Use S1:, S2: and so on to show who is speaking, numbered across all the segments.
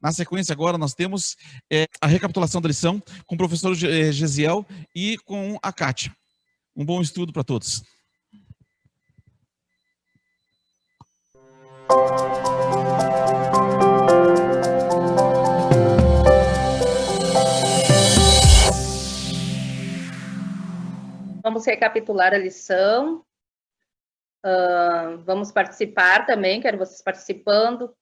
S1: Na sequência, agora, nós temos a recapitulação da lição com o professor Gesiel e com a Kátia. Um bom estudo para todos.
S2: Vamos recapitular a lição. Vamos participar também, quero vocês participando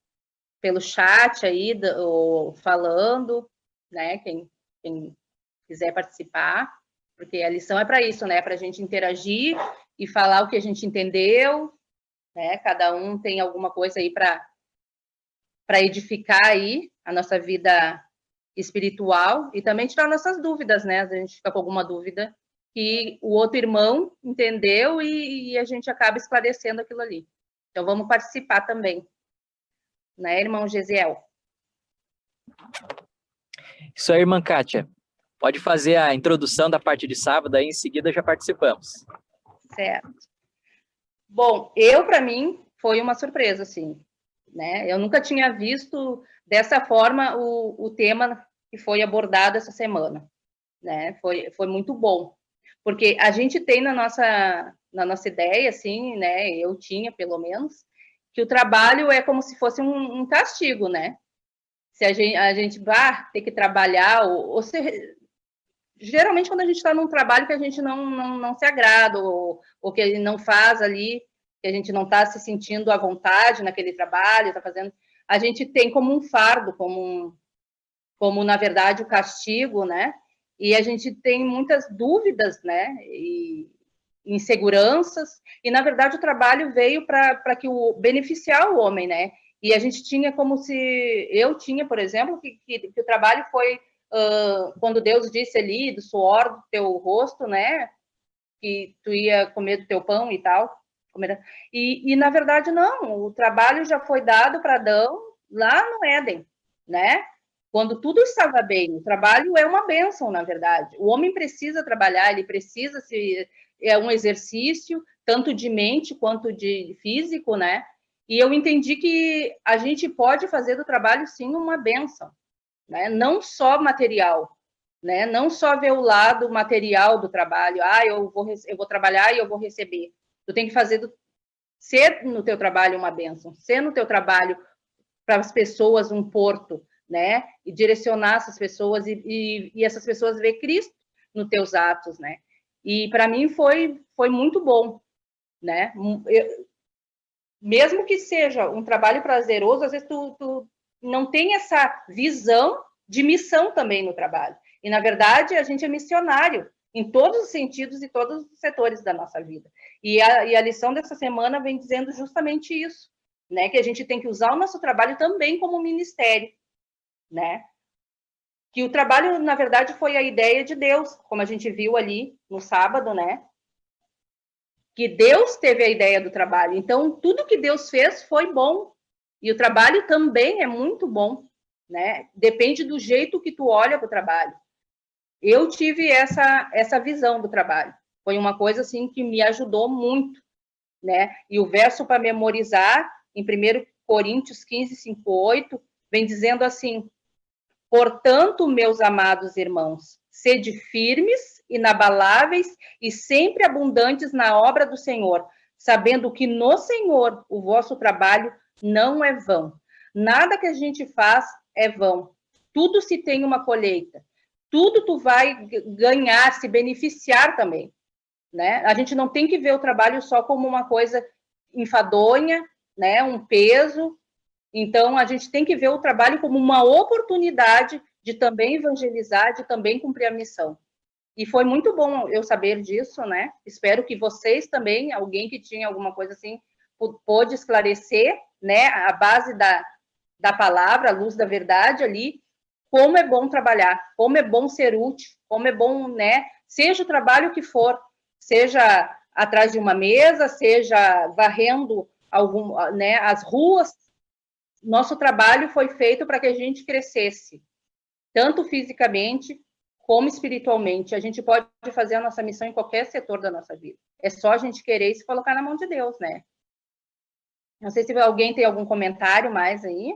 S2: pelo chat aí, ou falando, né? Quem quiser participar, porque a lição é para isso, né? Para a gente interagir e falar o que a gente entendeu, né? Cada um tem alguma coisa aí para edificar aí a nossa vida espiritual e também tirar nossas dúvidas, né? A gente fica com alguma dúvida que o outro irmão entendeu e a gente acaba esclarecendo aquilo ali. Então, vamos participar também. Né, irmão Gesiel?
S3: Isso aí, irmã Kátia. Pode fazer a introdução da parte de sábado, aí em seguida já participamos.
S2: Certo. Bom, para mim, foi uma surpresa, assim, né? Eu nunca tinha visto dessa forma o tema que foi abordado essa semana, né? Foi muito bom, porque a gente tem na nossa ideia, assim, né? Eu tinha, pelo menos, que o trabalho é como se fosse um castigo, né? Se a gente vai ter que trabalhar, ou se, geralmente quando a gente está num trabalho que a gente não se agrada, ou que ele não faz ali, que a gente não está se sentindo à vontade naquele trabalho, está fazendo, a gente tem como um fardo, como na verdade o castigo, né? E a gente tem muitas dúvidas, né? E inseguranças, e na verdade o trabalho veio para que beneficiar o homem, né? E a gente tinha como se, eu tinha, por exemplo, que o trabalho foi, quando Deus disse ali, do suor do teu rosto, né? Que tu ia comer do teu pão e tal. E na verdade, não, o trabalho já foi dado para Adão lá no Éden, né? Quando tudo estava bem, o trabalho é uma bênção, na verdade. O homem precisa trabalhar, ele precisa é um exercício, tanto de mente quanto de físico, né? E eu entendi que a gente pode fazer do trabalho, sim, uma bênção, né? Não só material, né? Não só ver o lado material do trabalho, eu vou trabalhar e eu vou receber. Tu tem que ser no teu trabalho uma bênção, ser no teu trabalho para as pessoas um porto, né? E direcionar essas pessoas e essas pessoas ver Cristo nos teus atos, né? E para mim foi muito bom, né? Mesmo que seja um trabalho prazeroso, às vezes tu não tem essa visão de missão também no trabalho. E, na verdade, a gente é missionário em todos os sentidos e todos os setores da nossa vida. E a lição dessa semana vem dizendo justamente isso, né? Que a gente tem que usar o nosso trabalho também como ministério, né? Que o trabalho, na verdade, foi a ideia de Deus, como a gente viu ali no sábado, né? Que Deus teve a ideia do trabalho. Então, tudo que Deus fez foi bom. E o trabalho também é muito bom, né? Depende do jeito que tu olha para o trabalho. Eu tive essa visão do trabalho. Foi uma coisa, assim, que me ajudou muito, né? E o verso para memorizar, em 1 Coríntios 15, 5, 8, vem dizendo assim: portanto, meus amados irmãos, sede firmes, inabaláveis e sempre abundantes na obra do Senhor, sabendo que no Senhor o vosso trabalho não é vão. Nada que a gente faz é vão. Tudo se tem uma colheita. Tudo tu vai ganhar, se beneficiar também, né? A gente não tem que ver o trabalho só como uma coisa enfadonha, né? Um peso. Então, a gente tem que ver o trabalho como uma oportunidade de também evangelizar, de também cumprir a missão. E foi muito bom eu saber disso, né? Espero que vocês também, alguém que tinha alguma coisa assim, pôde esclarecer, né? A base da palavra, a luz da verdade ali, como é bom trabalhar, como é bom ser útil, como é bom, né? Seja o trabalho que for, seja atrás de uma mesa, seja varrendo né, as ruas. Nosso trabalho foi feito para que a gente crescesse, tanto fisicamente como espiritualmente. A gente pode fazer a nossa missão em qualquer setor da nossa vida. É só a gente querer e se colocar na mão de Deus, né? Não sei se alguém tem algum comentário mais aí.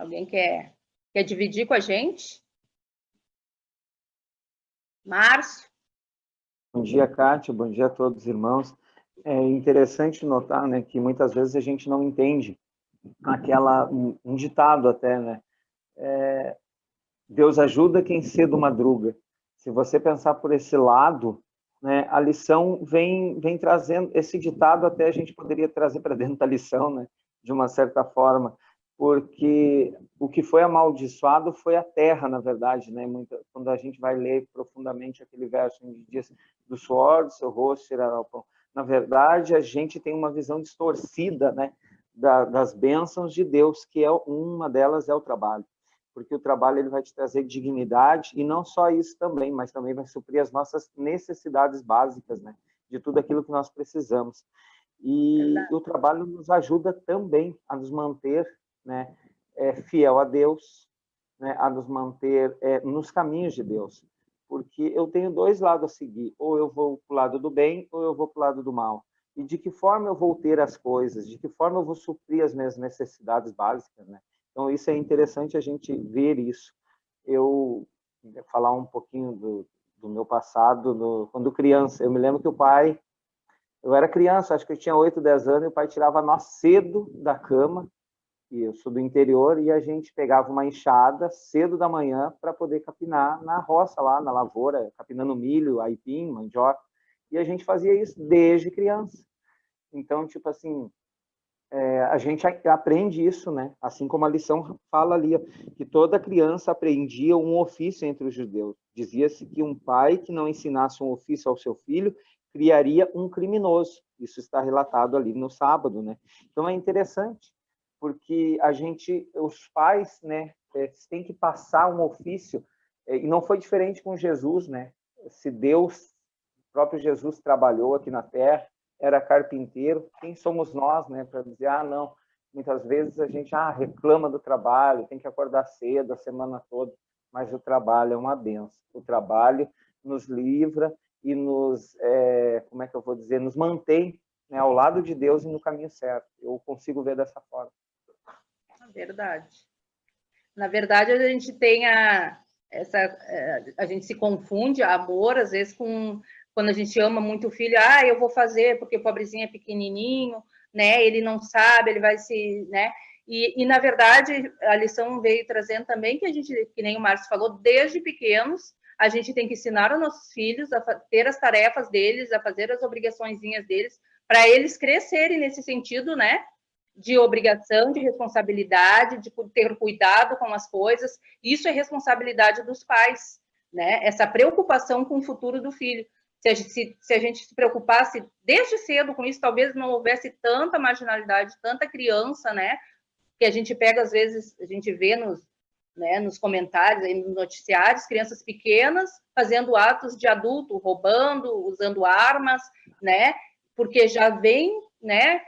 S2: Alguém quer dividir com a gente? Márcio?
S4: Bom dia, Kátia. Bom dia a todos os irmãos. É interessante notar, né, que muitas vezes a gente não entende um ditado até, né? Deus ajuda quem cedo madruga. Se você pensar por esse lado, né, a lição vem trazendo esse ditado, até a gente poderia trazer para dentro da lição, né, de uma certa forma, porque o que foi amaldiçoado foi a terra, na verdade, né? Quando a gente vai ler profundamente aquele verso onde diz: do suor do seu rosto tirará o pão. Na verdade, a gente tem uma visão distorcida, né, das bênçãos de Deus, que uma delas é o trabalho, porque o trabalho ele vai te trazer dignidade, e não só isso também, mas também vai suprir as nossas necessidades básicas, né, de tudo aquilo que nós precisamos. E o trabalho nos ajuda também a nos manter, né, fiel a Deus, né, a nos manter nos caminhos de Deus, porque eu tenho dois lados a seguir: ou eu vou para o lado do bem, ou eu vou para o lado do mal. E de que forma eu vou ter as coisas, de que forma eu vou suprir as minhas necessidades básicas, né? Então, isso é interessante a gente ver isso. Eu vou falar um pouquinho do meu passado, quando criança. Eu me lembro que eu era criança, acho que eu tinha 8, 10 anos, e o pai tirava nós cedo da cama, e eu sou do interior, e a gente pegava uma enxada cedo da manhã para poder capinar na roça, lá na lavoura, capinando milho, aipim, mandioca, e a gente fazia isso desde criança. Então, tipo assim, a gente aprende isso, né? Assim como a lição fala ali, que toda criança aprendia um ofício entre os judeus. Dizia-se que um pai que não ensinasse um ofício ao seu filho criaria um criminoso. Isso está relatado ali no sábado, né? Então é interessante, porque os pais, né, têm que passar um ofício, e não foi diferente com Jesus, né? Se Deus, o próprio Jesus, trabalhou aqui na Terra, era carpinteiro, quem somos nós, né, para dizer: não, muitas vezes a gente reclama do trabalho, tem que acordar cedo a semana toda, mas o trabalho é uma benção. O trabalho nos livra e como é que eu vou dizer, nos mantém, né, ao lado de Deus e no caminho certo. Eu consigo ver dessa forma.
S2: Verdade. Na verdade, a gente tem a gente se confunde amor, às vezes, quando a gente ama muito o filho. Eu vou fazer porque o pobrezinho é pequenininho, né? Ele não sabe, ele vai se, né? E na verdade, a lição veio trazendo também que a gente, que nem o Márcio falou, desde pequenos, a gente tem que ensinar os nossos filhos a ter as tarefas deles, a fazer as obrigaçõezinhas deles, para eles crescerem nesse sentido, né? De obrigação, de responsabilidade, de ter cuidado com as coisas. Isso é responsabilidade dos pais, né? Essa preocupação com o futuro do filho. Se a gente se preocupasse desde cedo com isso, talvez não houvesse tanta marginalidade, tanta criança, né? Que a gente pega, às vezes, a gente vê nos comentários, aí nos noticiários, crianças pequenas fazendo atos de adulto, roubando, usando armas, né? Porque já vem, né,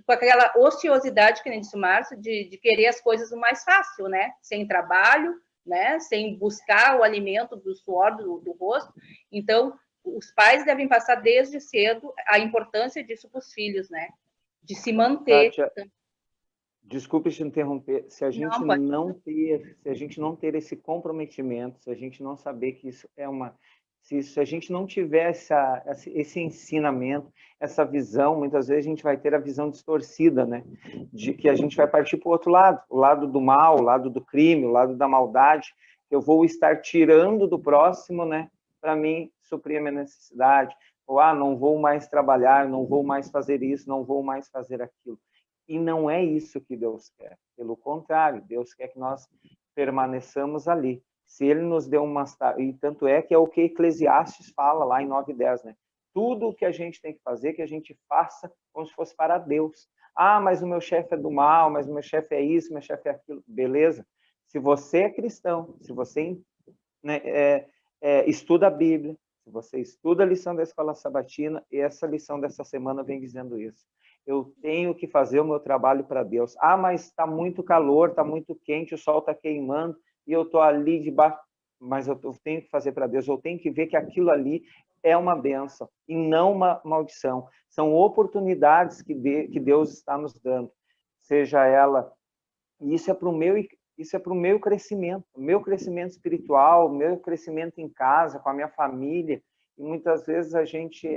S2: com aquela ociosidade, que nem disse o Márcio, de querer as coisas o mais fácil, né? Sem trabalho, né? Sem buscar o alimento do suor do rosto. Então, os pais devem passar desde cedo a importância disso para os filhos, né? De se manter.
S4: Kátia, desculpe te interromper. Se a gente não ter esse comprometimento, se a gente não saber que isso é se a gente não tiver esse ensinamento, essa visão, muitas vezes a gente vai ter a visão distorcida, né? De que a gente vai partir para o outro lado, o lado do mal, o lado do crime, o lado da maldade. Eu vou estar tirando do próximo, né, para mim suprir a minha necessidade. Ou não vou mais trabalhar, não vou mais fazer isso, não vou mais fazer aquilo. E não é isso que Deus quer. Pelo contrário, Deus quer que nós permaneçamos ali. Se ele nos deu e tanto é que é o que Eclesiastes fala lá em 9:10, né? Tudo o que a gente tem que fazer, que a gente faça como se fosse para Deus. Mas o meu chefe é do mal, mas o meu chefe é isso, o meu chefe é aquilo. Beleza. Se você é cristão, se você, né, estuda a Bíblia, se você estuda a lição da escola sabatina, e essa lição dessa semana vem dizendo isso. Eu tenho que fazer o meu trabalho para Deus. Mas está muito calor, está muito quente, o sol está queimando, e eu estou ali debaixo, mas eu tenho que fazer para Deus. Eu tenho que ver que aquilo ali é uma bênção e não uma maldição. São oportunidades que Deus está nos dando, seja ela, e isso é para o meu Isso é para o meu crescimento espiritual, meu crescimento em casa, com a minha família. E muitas vezes a gente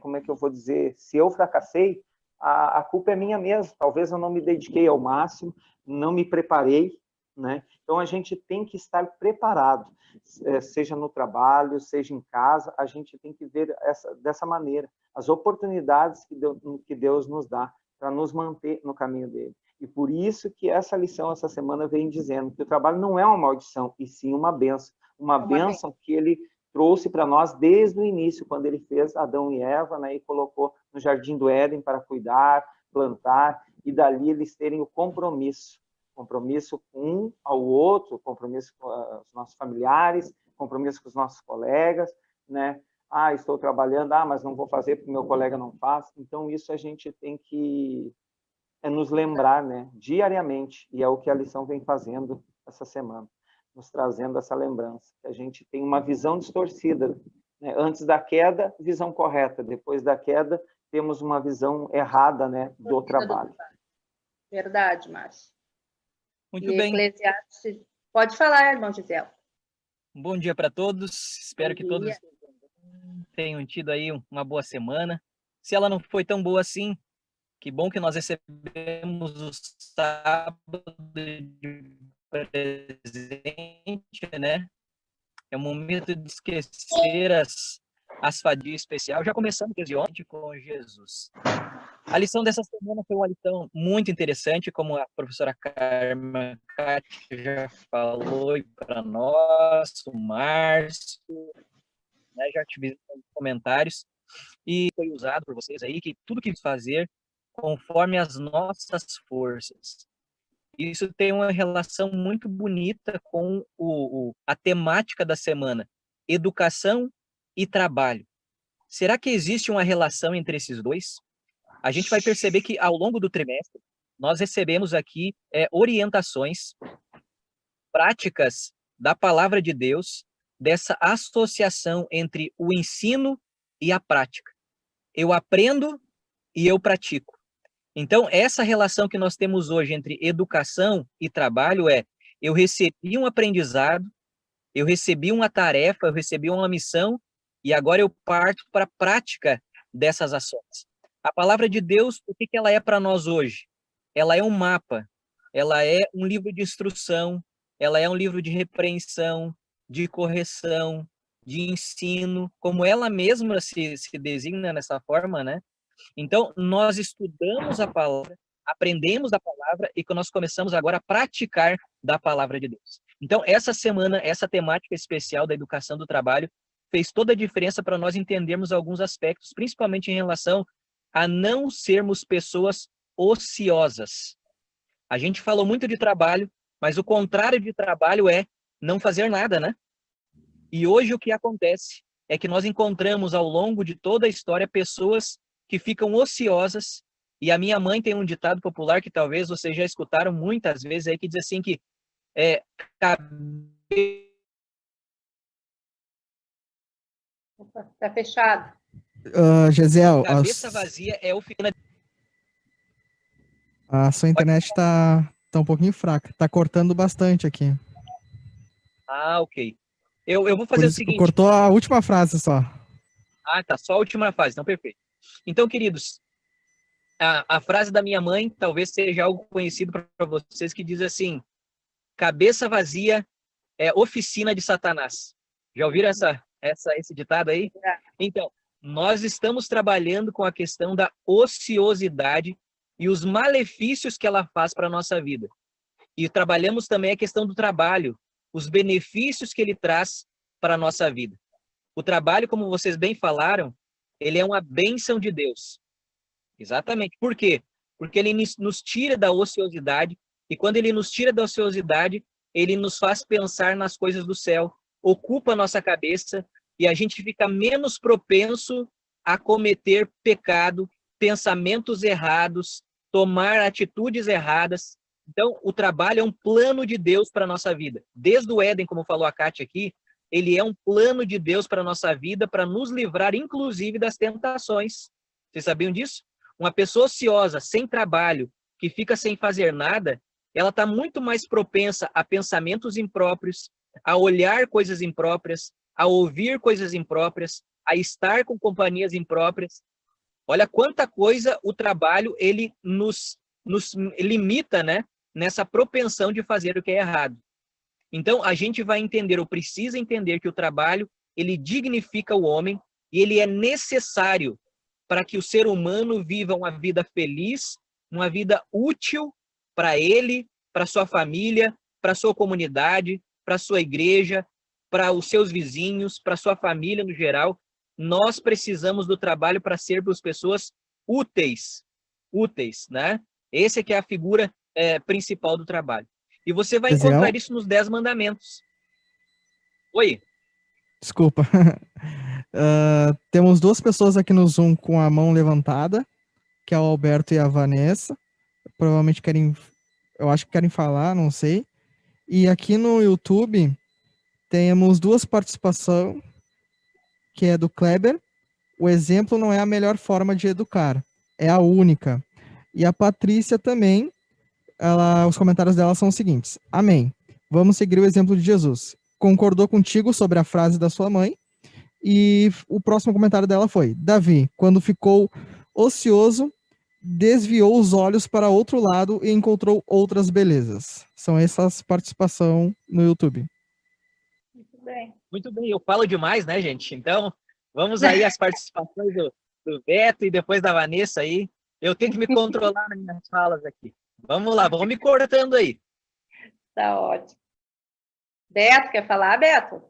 S4: como é que eu vou dizer? Se eu fracassei, a culpa é minha mesmo. Talvez eu não me dediquei ao máximo, não me preparei, né? Então, a gente tem que estar preparado, seja no trabalho, seja em casa, a gente tem que ver dessa maneira, as oportunidades que Deus nos dá para nos manter no caminho dele. E por isso que essa lição, essa semana, vem dizendo que o trabalho não é uma maldição, e sim uma bênção. Uma bênção que ele trouxe para nós desde o início, quando ele fez Adão e Eva, né, e colocou no Jardim do Éden para cuidar, plantar, e dali eles terem o compromisso um ao outro, compromisso com os nossos familiares, compromisso com os nossos colegas, né? Estou trabalhando, mas não vou fazer porque meu colega não faz. Então, isso a gente tem que nos lembrar, né, diariamente, e é o que a lição vem fazendo essa semana, nos trazendo essa lembrança, que a gente tem uma visão distorcida, né? Antes da queda, visão correta, depois da queda, temos uma visão errada, né, do trabalho.
S2: Verdade, Márcio.
S3: Muito bem.
S2: Eclesiastes... Pode falar, irmão Gisele.
S3: Um bom dia para todos. Espero que todos tenham tido aí uma boa semana. Se ela não foi tão boa assim, que bom que nós recebemos o sábado de presente, né? É um momento de esquecer as fadias especiais. Já começamos desde ontem com Jesus. A lição dessa semana foi uma lição muito interessante, como a professora Carmen Kátia já falou para nós, o Márcio, né, já tive comentários, e foi usado por vocês aí, que tudo que fazer conforme as nossas forças. Isso tem uma relação muito bonita com a temática da semana, educação e trabalho. Será que existe uma relação entre esses dois? A gente vai perceber que, ao longo do trimestre, nós recebemos aqui orientações práticas da palavra de Deus, dessa associação entre o ensino e a prática. Eu aprendo e eu pratico. Então, essa relação que nós temos hoje entre educação e trabalho eu recebi um aprendizado, eu recebi uma tarefa, eu recebi uma missão, e agora eu parto para a prática dessas ações. A palavra de Deus, o que ela é para nós hoje? Ela é um mapa, ela é um livro de instrução, ela é um livro de repreensão, de correção, de ensino, como ela mesma se designa nessa forma, né? Então, nós estudamos a palavra, aprendemos da palavra e nós começamos agora a praticar da palavra de Deus. Então, essa semana, essa temática especial da educação do trabalho fez toda a diferença para nós entendermos alguns aspectos, principalmente em relação a não sermos pessoas ociosas. A gente falou muito de trabalho, mas o contrário de trabalho é não fazer nada, né? E hoje o que acontece é que nós encontramos ao longo de toda a história pessoas que ficam ociosas, e a minha mãe tem um ditado popular que talvez vocês já escutaram muitas vezes aí, que diz assim que
S2: Tá fechado.
S5: Gisele,
S3: cabeça vazia é oficina.
S5: A sua internet tá um pouquinho fraca, tá cortando bastante aqui.
S3: Ok. Eu vou fazer o seguinte.
S5: Cortou a última frase só.
S3: Tá, só a última frase, então perfeito. Então, queridos, a frase da minha mãe talvez seja algo conhecido para vocês, que diz assim: cabeça vazia é oficina de Satanás. Já ouviram esse ditado aí? Então, nós estamos trabalhando com a questão da ociosidade e os malefícios que ela faz para a nossa vida. E trabalhamos também a questão do trabalho, os benefícios que ele traz para a nossa vida. O trabalho, como vocês bem falaram, ele é uma bênção de Deus. Exatamente. Por quê? Porque ele nos tira da ociosidade, e quando ele nos tira da ociosidade, ele nos faz pensar nas coisas do céu, ocupa a nossa cabeça, e a gente fica menos propenso a cometer pecado, pensamentos errados, tomar atitudes erradas. Então, o trabalho é um plano de Deus para a nossa vida. Desde o Éden, como falou a Kátia aqui, ele é um plano de Deus para a nossa vida, para nos livrar, inclusive, das tentações. Vocês sabiam disso? Uma pessoa ociosa, sem trabalho, que fica sem fazer nada, ela está muito mais propensa a pensamentos impróprios, a olhar coisas impróprias, a ouvir coisas impróprias, a estar com companhias impróprias. Olha quanta coisa o trabalho ele nos limita, né, nessa propensão de fazer o que é errado. Então, a gente vai entender, ou precisa entender, que o trabalho ele dignifica o homem e ele é necessário para que o ser humano viva uma vida feliz, uma vida útil para ele, para sua família, para sua comunidade, para sua igreja, para os seus vizinhos, para sua família no geral. Nós precisamos do trabalho para sermos pessoas úteis, né? Essa que é a figura principal do trabalho. E você vai
S5: Gesiel?
S3: encontrar isso nos 10 mandamentos. Oi?
S5: Desculpa. Temos duas pessoas aqui no Zoom com a mão levantada, que é o Alberto e a Vanessa. Provavelmente eu acho que querem falar, não sei. E aqui no YouTube temos duas participações, que é do Kleber. O exemplo não é a melhor forma de educar, é a única. E a Patrícia também, os comentários dela são os seguintes: amém. Vamos seguir o exemplo de Jesus. Concordou contigo sobre a frase da sua mãe. E o próximo comentário dela foi: Davi, quando ficou ocioso, desviou os olhos para outro lado e encontrou outras belezas. São essas participações no YouTube.
S2: Muito bem.
S3: Muito bem, eu falo demais, né, gente? Então, vamos aí às participações do Beto e depois da Vanessa aí. Eu tenho que me controlar nas minhas falas aqui. Vamos lá, vamos me cortando aí.
S2: Tá ótimo. Beto, quer falar, Beto?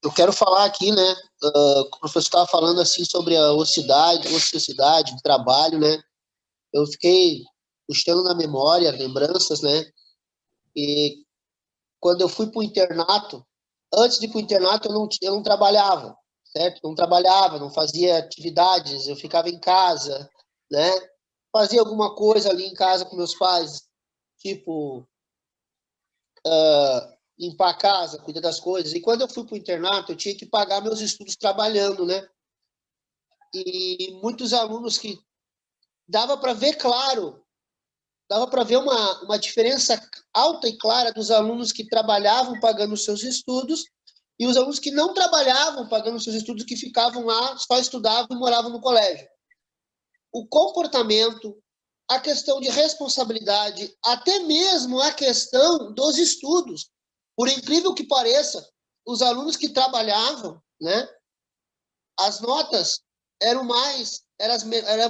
S6: Eu quero falar aqui, né, o professor estava falando assim sobre a ociosidade do trabalho, né, eu fiquei puxando na memória lembranças, né, e quando eu fui para o internato, antes de ir para o internato eu não trabalhava, certo? Não trabalhava, não fazia atividades, eu ficava em casa, né, fazia alguma coisa ali em casa com meus pais, tipo... limpar a casa, cuidar das coisas. E quando eu fui para o internato, eu tinha que pagar meus estudos trabalhando, né? E muitos alunos que... Dava para ver claro, dava para ver uma diferença alta e clara dos alunos que trabalhavam pagando os seus estudos e os alunos que não trabalhavam pagando os seus estudos, que ficavam lá, só estudavam e moravam no colégio. O comportamento, a questão de responsabilidade, até mesmo a questão dos estudos. Por incrível que pareça, os alunos que trabalhavam, né, as notas eram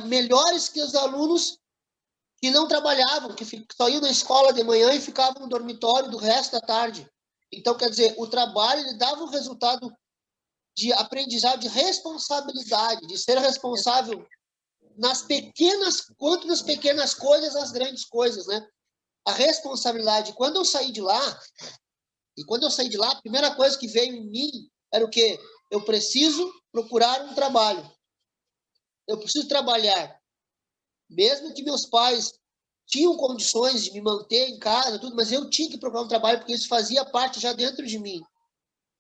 S6: melhores que os alunos que não trabalhavam, que só iam na escola de manhã e ficavam no dormitório do resto da tarde. Então, quer dizer, o trabalho ele dava um resultado de aprendizado, de responsabilidade, de ser responsável quanto nas pequenas coisas, as grandes coisas, né? A responsabilidade. Quando eu saí de lá, a primeira coisa que veio em mim era o quê? Eu preciso procurar um trabalho. Eu preciso trabalhar. Mesmo que meus pais tinham condições de me manter em casa, tudo, mas eu tinha que procurar um trabalho porque isso fazia parte já dentro de mim.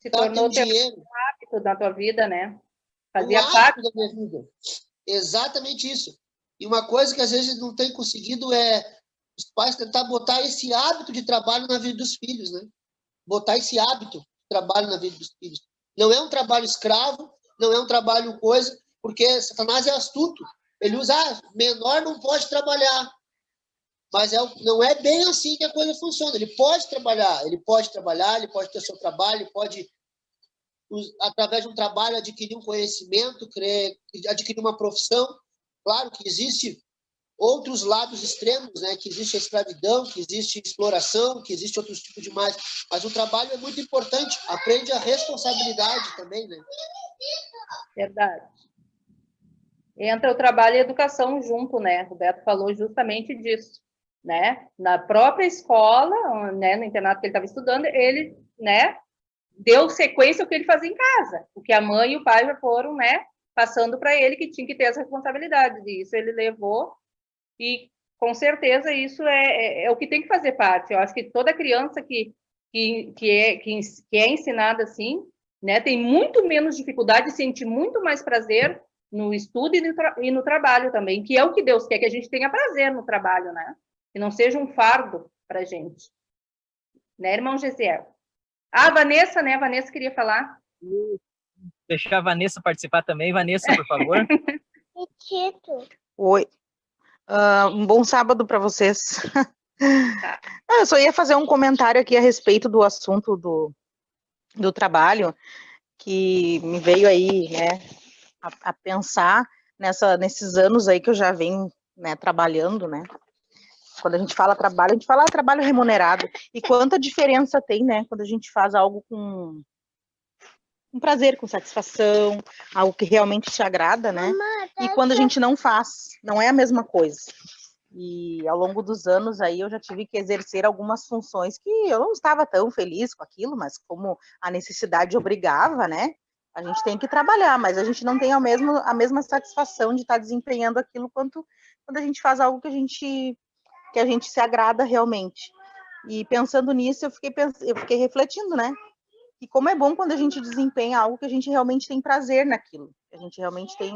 S2: Se tornou teu hábito da tua vida, né? Fazia parte
S6: da minha vida. Exatamente isso. E uma coisa que às vezes não tem conseguido é os pais tentar botar esse hábito de trabalho na vida dos filhos, né? Botar esse hábito de trabalho na vida dos filhos. Não é um trabalho escravo, não é um trabalho coisa, porque Satanás é astuto. Ele usa, menor não pode trabalhar. Mas não é bem assim que a coisa funciona. Ele pode trabalhar, ele pode ter seu trabalho, ele pode, através de um trabalho, adquirir um conhecimento, adquirir uma profissão. Claro que existe outros lados extremos, né? Que existe a escravidão, que existe a exploração, que existe outros tipos de mais. Mas o trabalho é muito importante. Aprende a responsabilidade também, né?
S2: Verdade. Entra o trabalho e a educação junto, né? O Beto falou justamente disso, né? Na própria escola, né? No internato que ele estava estudando, ele, né? Deu sequência ao que ele fazia em casa, o que a mãe e o pai já foram, né? Passando para ele que tinha que ter essa responsabilidade disso. Ele levou e, com certeza, isso é o que tem que fazer parte. Eu acho que toda criança que é ensinada assim, né? Tem muito menos dificuldade e sente muito mais prazer no estudo e no trabalho também, que é o que Deus quer, que a gente tenha prazer no trabalho, né? Que não seja um fardo para a gente. Né, irmão Gesiel? A Vanessa, né? A Vanessa queria falar.
S3: Deixar a Vanessa participar também. Vanessa, por favor.
S7: Oi. Um bom sábado para vocês.
S2: Tá.
S7: Eu só ia fazer um comentário aqui a respeito do assunto do trabalho, que me veio aí, né, a pensar nesses anos aí que eu já venho, né, trabalhando, né. Quando a gente fala trabalho remunerado. E quanta diferença tem, né, quando a gente faz algo com prazer, com satisfação, algo que realmente te agrada, né? E quando a gente não faz, não é a mesma coisa. E ao longo dos anos aí eu já tive que exercer algumas funções que eu não estava tão feliz com aquilo, mas como a necessidade obrigava, né? A gente tem que trabalhar, mas a gente não tem a mesma satisfação de estar desempenhando aquilo quanto quando a gente faz algo que a gente se agrada realmente. E pensando nisso, eu fiquei refletindo, né? E como é bom quando a gente desempenha algo que a gente realmente tem prazer naquilo, que a gente realmente tem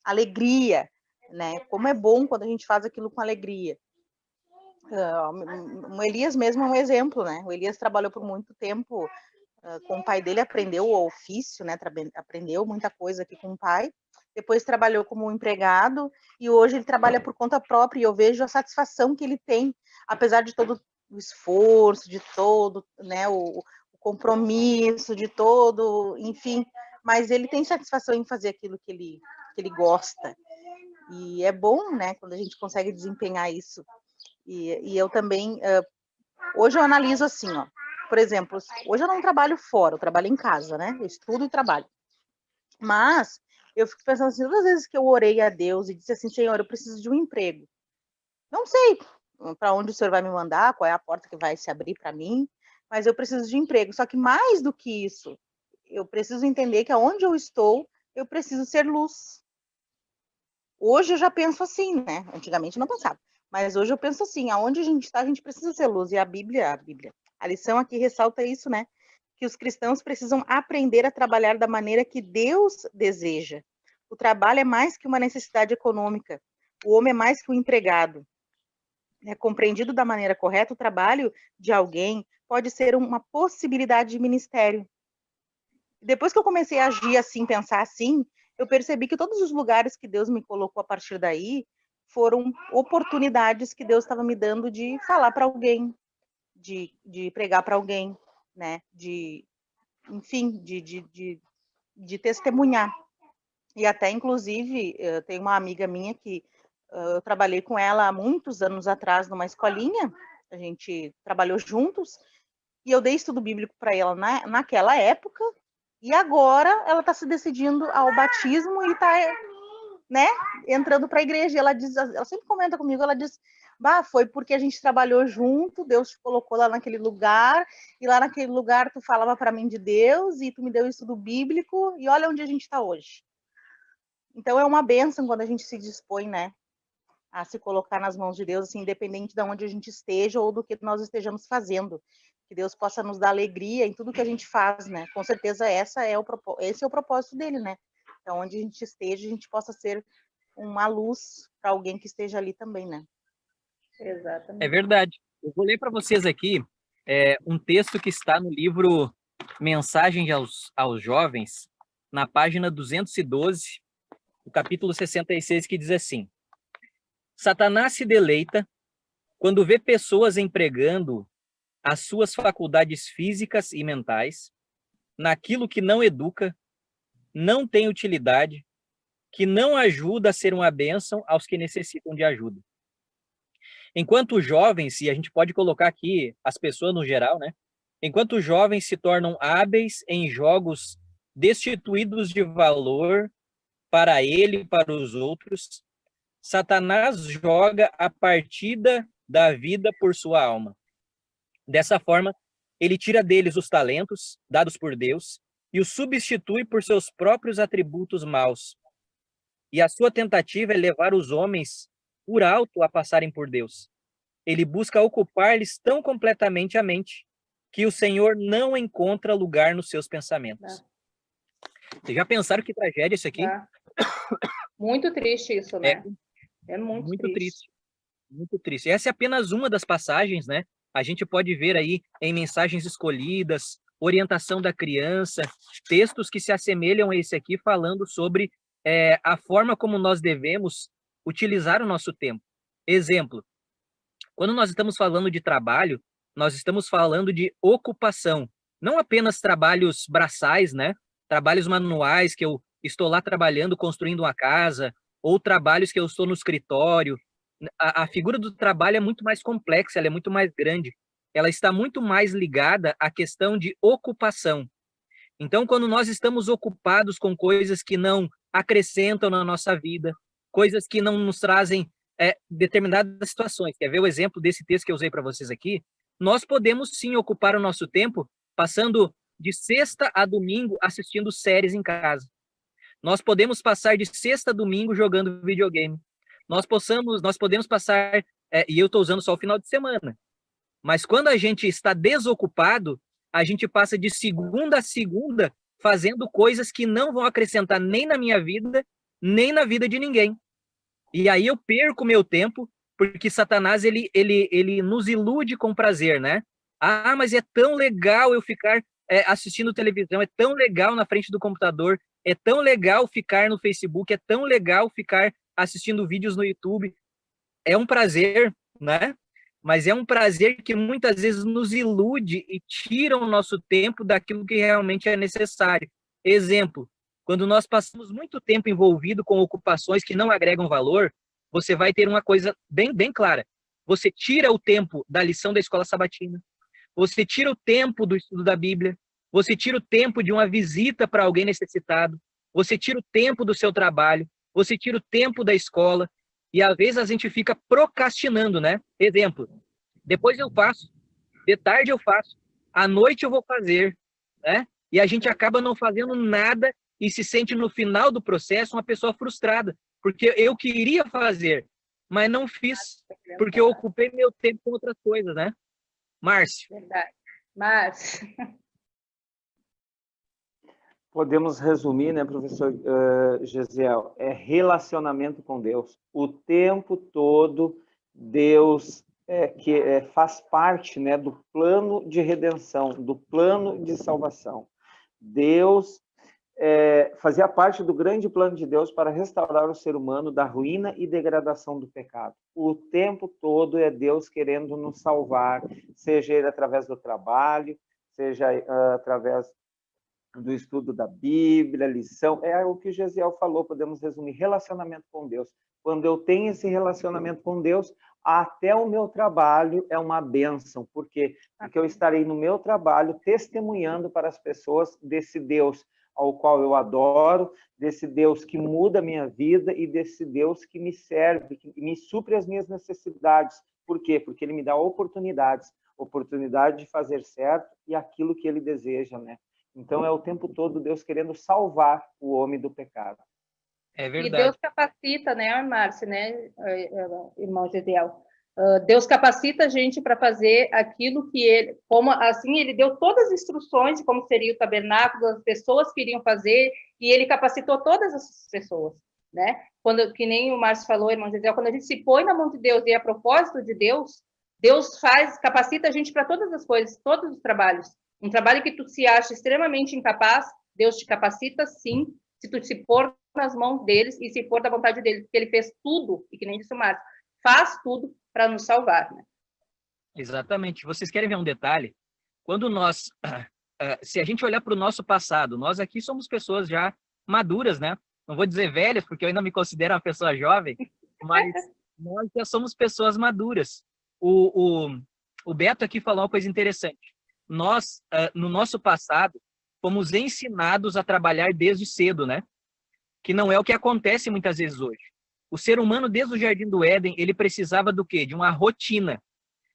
S7: alegria, né? Como é bom quando a gente faz aquilo com alegria. O Elias mesmo é um exemplo, né? O Elias trabalhou por muito tempo com o pai dele, aprendeu o ofício, né? Aprendeu muita coisa aqui com o pai. Depois trabalhou como empregado e hoje ele trabalha por conta própria e eu vejo a satisfação que ele tem, apesar de todo o esforço, de todo, né, o compromisso, de todo, enfim, mas ele tem satisfação em fazer aquilo que ele gosta. E é bom, né, quando a gente consegue desempenhar isso. E eu também, hoje eu analiso assim, ó, por exemplo, hoje eu não trabalho fora, eu trabalho em casa, né, eu estudo e trabalho. Mas eu fico pensando assim, todas as vezes que eu orei a Deus e disse assim, Senhor, eu preciso de um emprego. Não sei para onde o Senhor vai me mandar, qual é a porta que vai se abrir para mim, mas eu preciso de emprego. Só que mais do que isso, eu preciso entender que aonde eu estou, eu preciso ser luz. Hoje eu já penso assim, né? Antigamente eu não pensava. Mas hoje eu penso assim, aonde a gente está, a gente precisa ser luz. E a lição aqui ressalta isso, né? Que os cristãos precisam aprender a trabalhar da maneira que Deus deseja. O trabalho é mais que uma necessidade econômica. O homem é mais que um empregado. Compreendido da maneira correta, o trabalho de alguém pode ser uma possibilidade de ministério. Depois que eu comecei a agir assim, pensar assim, eu percebi que todos os lugares que Deus me colocou a partir daí foram oportunidades que Deus estava me dando de falar para alguém, de pregar para alguém, né? Enfim, de testemunhar. E até, inclusive, tem uma amiga minha que eu trabalhei com ela há muitos anos atrás numa escolinha, a gente trabalhou juntos, e eu dei estudo bíblico para ela naquela época, e agora ela está se decidindo ao batismo e está, né, entrando para a igreja. Ela sempre comenta comigo, ela diz, foi porque a gente trabalhou junto, Deus te colocou lá naquele lugar, e lá naquele lugar tu falava para mim de Deus, e tu me deu estudo bíblico, e olha onde a gente está hoje. Então é uma bênção quando a gente se dispõe, né, a se colocar nas mãos de Deus, assim, independente de onde a gente esteja ou do que nós estejamos fazendo. Que Deus possa nos dar alegria em tudo que a gente faz, né? Com certeza esse é o propósito dele, né? Então, onde a gente esteja, a gente possa ser uma luz para alguém que esteja ali também, né?
S2: Exatamente.
S3: É verdade. Eu vou ler para vocês aqui um texto que está no livro Mensagem aos Jovens, na página 212, o capítulo 66, que diz assim: Satanás se deleita quando vê pessoas empregando as suas faculdades físicas e mentais naquilo que não educa, não tem utilidade, que não ajuda a ser uma bênção aos que necessitam de ajuda. Enquanto os jovens, e a gente pode colocar aqui as pessoas no geral, né? Enquanto os jovens se tornam hábeis em jogos destituídos de valor para ele e para os outros, Satanás joga a partida da vida por sua alma. Dessa forma, ele tira deles os talentos dados por Deus e os substitui por seus próprios atributos maus. E a sua tentativa é levar os homens por alto a passarem por Deus. Ele busca ocupar-lhes tão completamente a mente que o Senhor não encontra lugar nos seus pensamentos. Vocês já pensaram que tragédia isso aqui?
S2: Muito triste isso, né? É muito
S3: muito
S2: triste.
S3: triste. Muito triste. Essa é apenas uma das passagens, né? A gente pode ver aí em Mensagens Escolhidas, Orientação da Criança, textos que se assemelham a esse aqui, falando sobre a forma como nós devemos utilizar o nosso tempo. Exemplo, quando nós estamos falando de trabalho, nós estamos falando de ocupação. Não apenas trabalhos braçais, né? Trabalhos manuais, que eu estou lá trabalhando, construindo uma casa, ou trabalhos que eu estou no escritório. A figura do trabalho é muito mais complexa, ela é muito mais grande. Ela está muito mais ligada à questão de ocupação. Então, quando nós estamos ocupados com coisas que não acrescentam na nossa vida, coisas que não nos trazem determinadas situações, quer ver o exemplo desse texto que eu usei para vocês aqui? Nós podemos sim ocupar o nosso tempo passando de sexta a domingo assistindo séries em casa. Nós podemos passar de sexta a domingo jogando videogame. Nós podemos passar, e eu estou usando só o final de semana, mas quando a gente está desocupado, a gente passa de segunda a segunda fazendo coisas que não vão acrescentar nem na minha vida, nem na vida de ninguém. E aí eu perco meu tempo, porque Satanás, ele nos ilude com prazer, né? Ah, mas é tão legal eu ficar assistindo televisão, é tão legal na frente do computador, é tão legal ficar no Facebook, é tão legal ficar assistindo vídeos no YouTube. É um prazer, né? Mas é um prazer que muitas vezes nos ilude e tira o nosso tempo daquilo que realmente é necessário. Exemplo, quando nós passamos muito tempo envolvido com ocupações que não agregam valor, você vai ter uma coisa bem clara. Você tira o tempo da lição da escola sabatina, você tira o tempo do estudo da Bíblia, você tira o tempo de uma visita para alguém necessitado, você tira o tempo do seu trabalho, você tira o tempo da escola, e às vezes a gente fica procrastinando, né? Exemplo, depois eu faço, de tarde eu faço, à noite eu vou fazer, né? E a gente acaba não fazendo nada e se sente no final do processo uma pessoa frustrada, porque eu queria fazer, mas não fiz, porque eu ocupei meu tempo com outras coisas, né? Márcio.
S2: Verdade. Márcio.
S4: Podemos resumir, né, professor Gesiel, é relacionamento com Deus. O tempo todo, Deus faz parte, né, do plano de redenção, do plano de salvação. Deus fazia parte do grande plano de Deus para restaurar o ser humano da ruína e degradação do pecado. O tempo todo é Deus querendo nos salvar, seja ele através do trabalho, seja através do estudo da Bíblia, lição, é o que o Gesiel falou, podemos resumir, relacionamento com Deus. Quando eu tenho esse relacionamento com Deus, até o meu trabalho é uma bênção. Por quê? Porque eu estarei no meu trabalho testemunhando para as pessoas desse Deus ao qual eu adoro, desse Deus que muda a minha vida e desse Deus que me serve, que me supre as minhas necessidades. Por quê? Porque ele me dá oportunidade de fazer certo e aquilo que ele deseja, né? Então, é o tempo todo Deus querendo salvar o homem do pecado.
S3: É verdade.
S2: E Deus capacita, né, Márcio, né, irmão Gesiel? Deus capacita a gente para fazer aquilo que ele... Como assim, ele deu todas as instruções de como seria o tabernáculo, as pessoas que iriam fazer, e ele capacitou todas essas pessoas, né? Que nem o Márcio falou, irmão Gesiel, quando a gente se põe na mão de Deus e é a propósito de Deus, Deus capacita a gente para todas as coisas, todos os trabalhos. Um trabalho que tu se acha extremamente incapaz, Deus te capacita, sim, se tu se pôr nas mãos deles e se for da vontade dele, porque ele fez tudo, e que nem disse o Márcio, faz tudo para nos salvar, né?
S3: Exatamente. Vocês querem ver um detalhe? Quando nós, se a gente olhar para o nosso passado, nós aqui somos pessoas já maduras, né? Não vou dizer velhas, porque eu ainda me considero uma pessoa jovem, mas nós já somos pessoas maduras. O Beto aqui falou uma coisa interessante. Nós, no nosso passado, fomos ensinados a trabalhar desde cedo, né? Que não é o que acontece muitas vezes hoje. O ser humano, desde o Jardim do Éden, ele precisava do quê? De uma rotina.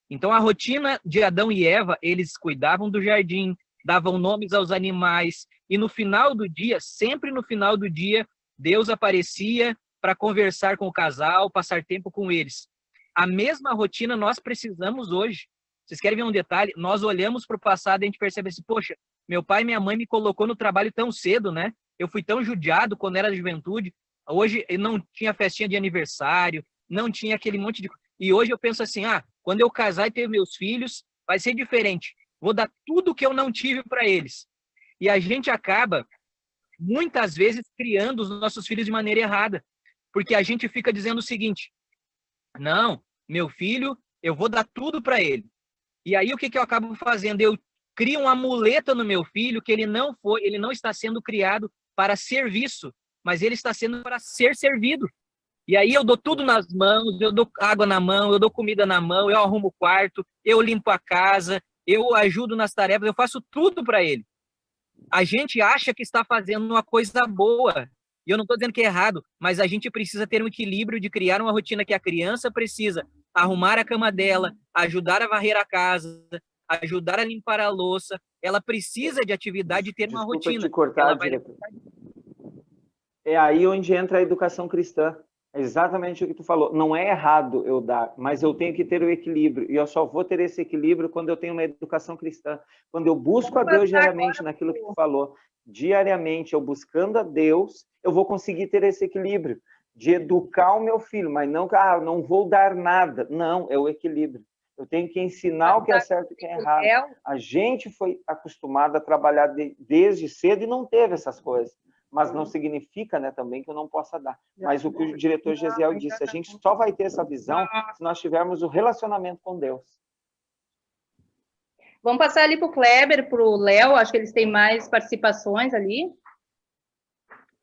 S3: Então, a rotina de Adão e Eva, eles cuidavam do jardim, davam nomes aos animais, e no final do dia, sempre no final do dia, Deus aparecia para conversar com o casal, passar tempo com eles. A mesma rotina nós precisamos hoje. Vocês querem ver um detalhe? Nós olhamos para o passado e a gente percebe assim, poxa, meu pai e minha mãe me colocou no trabalho tão cedo, né? Eu fui tão judiado quando era juventude, Hoje não tinha festinha de aniversário, não tinha aquele monte de... E hoje eu penso assim, quando eu casar e ter meus filhos, vai ser diferente. Vou dar tudo que eu não tive para eles. E a gente acaba, muitas vezes, criando os nossos filhos de maneira errada. Porque a gente fica dizendo o seguinte, não, meu filho, eu vou dar tudo para ele. E aí o que eu acabo fazendo? Eu crio uma muleta no meu filho que ele não está sendo criado para serviço, mas ele está sendo para ser servido. E aí eu dou tudo nas mãos, eu dou água na mão, eu dou comida na mão, eu arrumo o quarto, eu limpo a casa, eu ajudo nas tarefas, eu faço tudo para ele. A gente acha que está fazendo uma coisa boa, e eu não estou dizendo que é errado, mas a gente precisa ter um equilíbrio de criar uma rotina que a criança precisa arrumar a cama dela, ajudar a varrer a casa, ajudar a limpar a louça, ela precisa de atividade e ter uma rotina.
S4: Te cortar, diretor. É aí onde entra a educação cristã. É exatamente o que tu falou. Não é errado eu dar, mas eu tenho que ter o equilíbrio. E eu só vou ter esse equilíbrio quando eu tenho uma educação cristã. Quando eu busco a Deus diariamente, naquilo que tu falou. Diariamente, eu buscando a Deus, eu vou conseguir ter esse equilíbrio de educar o meu filho, mas não, não vou dar nada. Não, é o equilíbrio. Eu tenho que ensinar o que é certo e o que é errado. A gente foi acostumado a trabalhar desde cedo e não teve essas coisas. Mas não significa, né, também que eu não possa dar. Mas o que o diretor Gesiel disse, a gente só vai ter essa visão se nós tivermos o relacionamento com Deus.
S2: Vamos passar ali para o Kleber, para o Léo, acho que eles têm mais participações ali.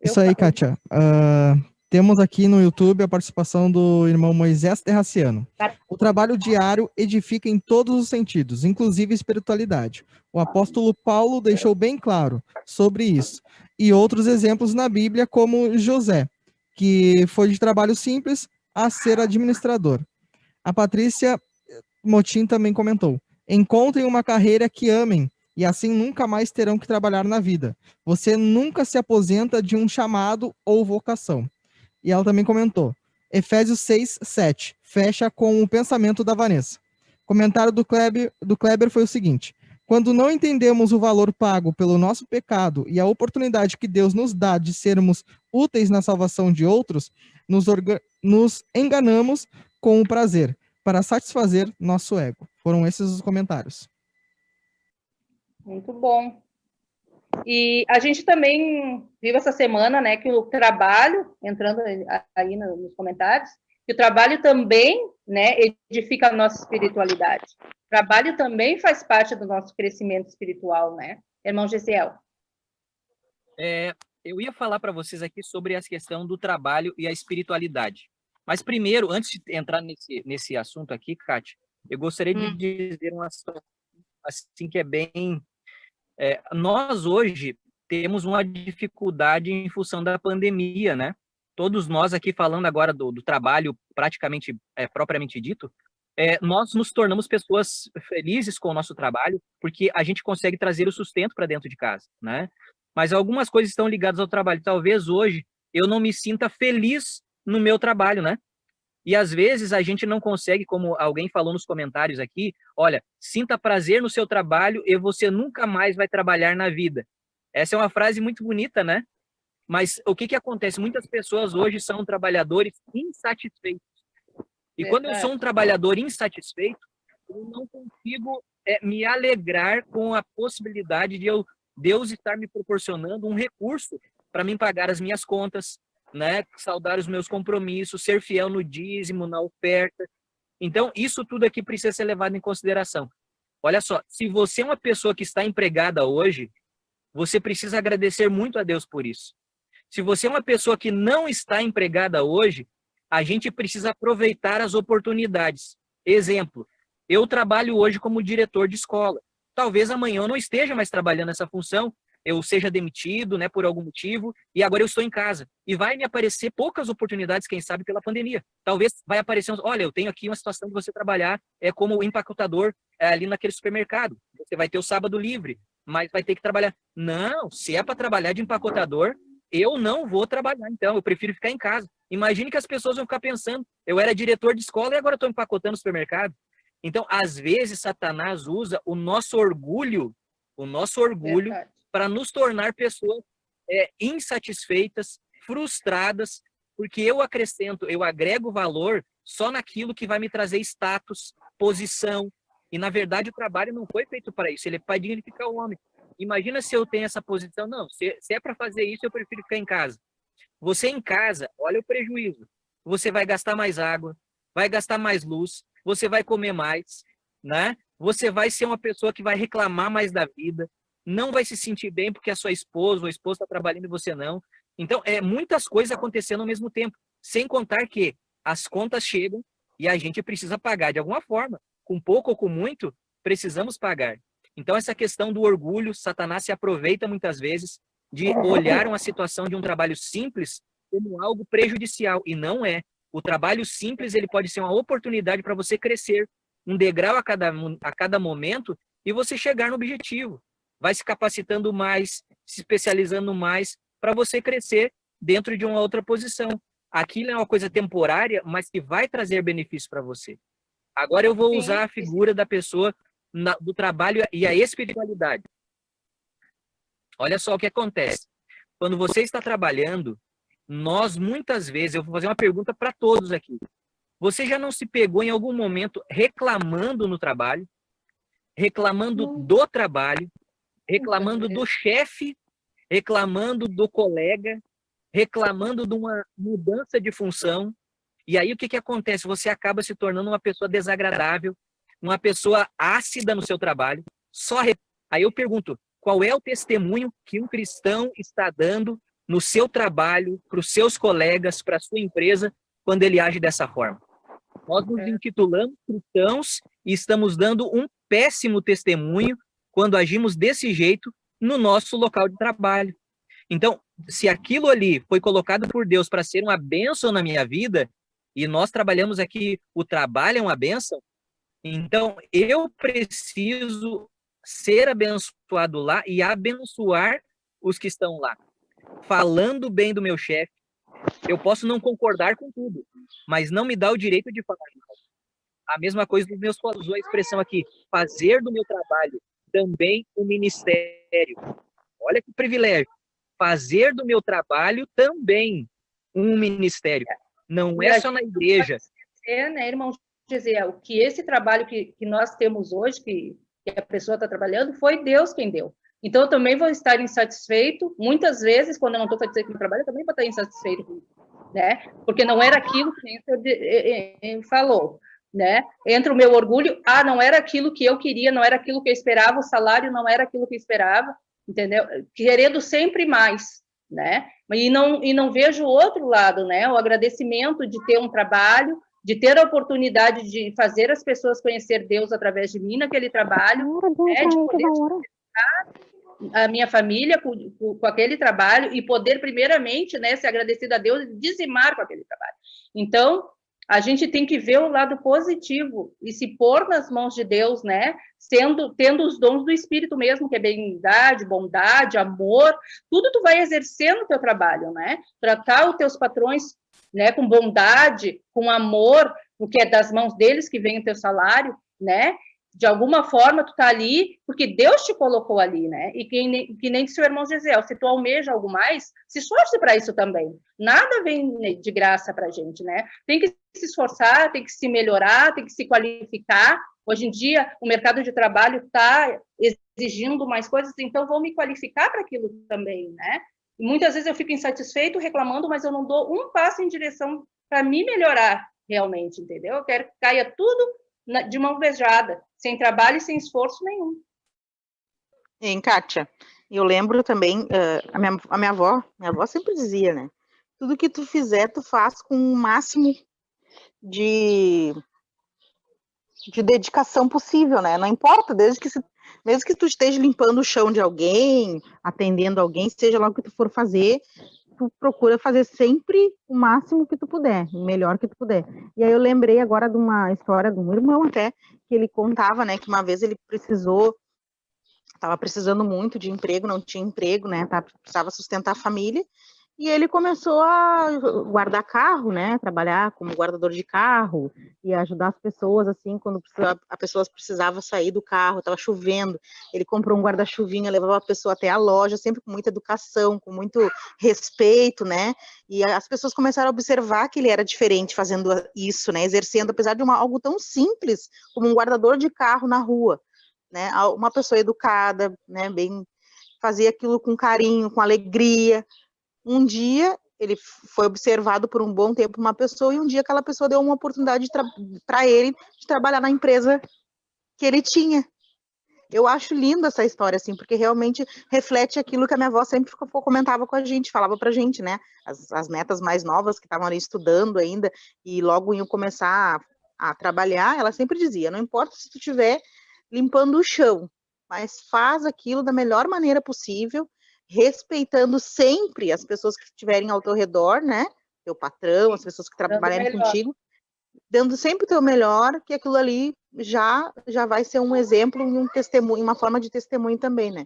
S5: Isso aí, Kátia. Temos aqui no YouTube a participação do irmão Moisés Terraciano. O trabalho diário edifica em todos os sentidos, inclusive espiritualidade. O apóstolo Paulo deixou bem claro sobre isso. E outros exemplos na Bíblia, como José, que foi de trabalho simples a ser administrador. A Patrícia Motim também comentou: encontrem uma carreira que amem, e assim nunca mais terão que trabalhar na vida. Você nunca se aposenta de um chamado ou vocação. E ela também comentou: Efésios 6, 7, fecha com o pensamento da Vanessa. O comentário do Kleber foi o seguinte: quando não entendemos o valor pago pelo nosso pecado e a oportunidade que Deus nos dá de sermos úteis na salvação de outros, nos enganamos com o prazer, para satisfazer nosso ego. Foram esses os comentários.
S2: Muito bom. E a gente também viu essa semana, né, que o trabalho, entrando aí nos comentários, que o trabalho também, né, edifica a nossa espiritualidade. O trabalho também faz parte do nosso crescimento espiritual, né? Irmão Gesiel.
S3: Eu ia falar para vocês aqui sobre a questão do trabalho e a espiritualidade. Mas primeiro, antes de entrar nesse assunto aqui, Kátia, eu gostaria de dizer uma situação assim que é bem... nós hoje temos uma dificuldade em função da pandemia, né? Todos nós aqui falando agora do trabalho praticamente, propriamente dito, nós nos tornamos pessoas felizes com o nosso trabalho, porque a gente consegue trazer o sustento para dentro de casa, né? Mas algumas coisas estão ligadas ao trabalho. Talvez hoje eu não me sinta feliz no meu trabalho, né? E às vezes a gente não consegue, como alguém falou nos comentários aqui, olha, sinta prazer no seu trabalho e você nunca mais vai trabalhar na vida. Essa é uma frase muito bonita, né? Mas o que acontece? Muitas pessoas hoje são trabalhadores insatisfeitos. E quando eu sou um trabalhador insatisfeito, eu não consigo me alegrar com a possibilidade de Deus estar me proporcionando um recurso para mim pagar as minhas contas, né, saldar os meus compromissos, ser fiel no dízimo, na oferta. Então, isso tudo aqui precisa ser levado em consideração. Olha só, se você é uma pessoa que está empregada hoje, você precisa agradecer muito a Deus por isso. Se você é uma pessoa que não está empregada hoje, a gente precisa aproveitar as oportunidades. Exemplo, eu trabalho hoje como diretor de escola. Talvez amanhã eu não esteja mais trabalhando nessa função, eu seja demitido, né, por algum motivo, e agora eu estou em casa. E vai me aparecer poucas oportunidades, quem sabe, pela pandemia. Talvez vai aparecer, olha, eu tenho aqui uma situação de você trabalhar como empacotador ali naquele supermercado. Você vai ter o sábado livre, mas vai ter que trabalhar. Não, se é para trabalhar de empacotador, eu não vou trabalhar, então, eu prefiro ficar em casa. Imagine que as pessoas vão ficar pensando, eu era diretor de escola e agora estou empacotando no supermercado. Então, às vezes, Satanás usa o nosso orgulho para nos tornar pessoas insatisfeitas, frustradas, Porque eu acrescento, eu agrego valor só naquilo que vai me trazer status, posição. E, na verdade, o trabalho não foi feito para isso, ele é para dignificar o homem. Imagina se eu tenho essa posição, não, se é para fazer isso, eu prefiro ficar em casa. Você em casa, olha o prejuízo. Você vai gastar mais água, vai gastar mais luz, você vai comer mais, né? Você vai ser uma pessoa que vai reclamar mais da vida, não vai se sentir bem porque a sua esposa ou esposa está trabalhando e você não. Então, muitas coisas acontecendo ao mesmo tempo, sem contar que as contas chegam e a gente precisa pagar de alguma forma. Com pouco ou com muito, precisamos pagar. Então, essa questão do orgulho, Satanás se aproveita muitas vezes de olhar uma situação de um trabalho simples como algo prejudicial, e não é. O trabalho simples ele pode ser uma oportunidade para você crescer, um degrau a cada momento, e você chegar no objetivo. Vai se capacitando mais, se especializando mais, para você crescer dentro de uma outra posição. Aquilo é uma coisa temporária, mas que vai trazer benefício para você. Agora eu vou usar a figura da pessoa do trabalho e a espiritualidade. Olha só o que acontece. Quando você está trabalhando, nós muitas vezes, eu vou fazer uma pergunta para todos aqui. Você já não se pegou em algum momento reclamando no trabalho, reclamando do trabalho, reclamando do chefe, reclamando do colega, reclamando de uma mudança de função? E aí o que acontece? Você acaba se tornando uma pessoa desagradável, uma pessoa ácida no seu trabalho. Aí eu pergunto, qual é o testemunho que um cristão está dando no seu trabalho, para os seus colegas, para a sua empresa, quando ele age dessa forma? Nós nos intitulamos cristãos e estamos dando um péssimo testemunho quando agimos desse jeito no nosso local de trabalho. Então, se aquilo ali foi colocado por Deus para ser uma bênção na minha vida, e nós trabalhamos aqui, o trabalho é uma bênção, então eu preciso ser abençoado lá e abençoar os que estão lá. Falando bem do meu chefe, eu posso não concordar com tudo, mas não me dá o direito de falar mal. A mesma coisa dos meus colegas, a expressão aqui, fazer do meu trabalho também um ministério. Olha que privilégio. Fazer do meu trabalho também um ministério. Não é só na igreja.
S2: Né, irmão Gesiel, que esse trabalho que nós temos hoje, que a pessoa está trabalhando, foi Deus quem deu. Então, eu também vou estar insatisfeito. Muitas vezes, quando eu não estou satisfeito com o trabalho, eu também vou estar insatisfeito, né? Porque não era aquilo que ele falou, né? Entra o meu orgulho, não era aquilo que eu queria, não era aquilo que eu esperava, o salário não era aquilo que eu esperava, entendeu? Querendo sempre mais, né? E não vejo o outro lado, né? O agradecimento de ter um trabalho, de ter a oportunidade de fazer as pessoas conhecer Deus através de mim naquele trabalho, né? De poder a minha família com aquele trabalho e poder, primeiramente, né, ser agradecido a Deus e dizimar com aquele trabalho. Então, a gente tem que ver o lado positivo e se pôr nas mãos de Deus, né, tendo os dons do Espírito mesmo, que é benignidade, bondade, amor, tudo tu vai exercendo no teu trabalho, né, tratar os teus patrões, né, com bondade, com amor, porque é das mãos deles que vem o teu salário, né, de alguma forma tu tá ali, porque Deus te colocou ali, né? E que nem disse o irmão Gesiel, se tu almeja algo mais, se esforce para isso também. Nada vem de graça pra gente, né? Tem que se esforçar, tem que se melhorar, tem que se qualificar. Hoje em dia, o mercado de trabalho está exigindo mais coisas, então vou me qualificar para aquilo também, né? E muitas vezes eu fico insatisfeito, reclamando, mas eu não dou um passo em direção para me melhorar realmente, entendeu? Eu quero que caia tudo de mão beijada, sem trabalho e sem esforço nenhum.
S7: Hein, Kátia? Eu lembro também, a minha avó sempre dizia, né? Tudo que tu fizer, tu faz com o máximo de dedicação possível, né? Não importa, mesmo que tu esteja limpando o chão de alguém, atendendo alguém, seja lá o que tu for fazer, tu procura fazer sempre o máximo que tu puder, o melhor que tu puder. E aí eu lembrei agora de uma história de um irmão até, que ele contava, né, que uma vez ele estava precisando muito de emprego, não tinha emprego, né, precisava sustentar a família, E ele começou a guardar carro, né? Trabalhar como guardador de carro e ajudar as pessoas, assim, quando a pessoa precisava sair do carro, estava chovendo. Ele comprou um guarda-chuvinha, levava a pessoa até a loja, sempre com muita educação, com muito respeito, né? E as pessoas começaram a observar que ele era diferente fazendo isso, né? Exercendo, apesar de algo tão simples como um guardador de carro na rua, né? Uma pessoa educada, né? Bem, fazia aquilo com carinho, com alegria. Um dia ele foi observado por um bom tempo uma pessoa e um dia aquela pessoa deu uma oportunidade para ele de trabalhar na empresa que ele tinha. Eu acho linda essa história, assim, porque realmente reflete aquilo que a minha avó sempre comentava com a gente, falava pra gente, né? As netas mais novas que estavam ali estudando ainda e logo iam começar a trabalhar, ela sempre dizia, não importa se tu estiver limpando o chão, mas faz aquilo da melhor maneira possível, respeitando sempre as pessoas que estiverem ao teu redor, né? Teu patrão, as pessoas que trabalharem contigo, dando sempre o teu melhor, que aquilo ali já vai ser um exemplo e um testemunho, uma forma de testemunho também, né?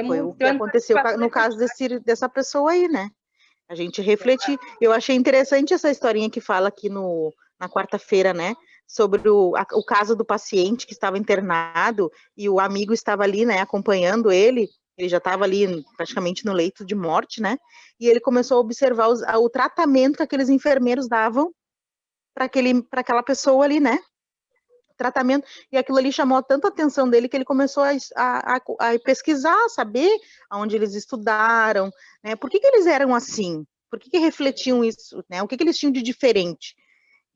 S7: Foi o que aconteceu no caso dessa pessoa aí, né? A gente refletir. Eu achei interessante essa historinha que fala aqui na quarta-feira, né? Sobre o caso do paciente que estava internado e o amigo estava ali, né, acompanhando ele. Ele já estava ali praticamente no leito de morte, né? E ele começou a observar o tratamento que aqueles enfermeiros davam para aquela pessoa ali, né? Tratamento, e aquilo ali chamou tanta atenção dele que ele começou a pesquisar, saber aonde eles estudaram, né? Por que eles eram assim? Por que refletiam isso, né? O que eles tinham de diferente?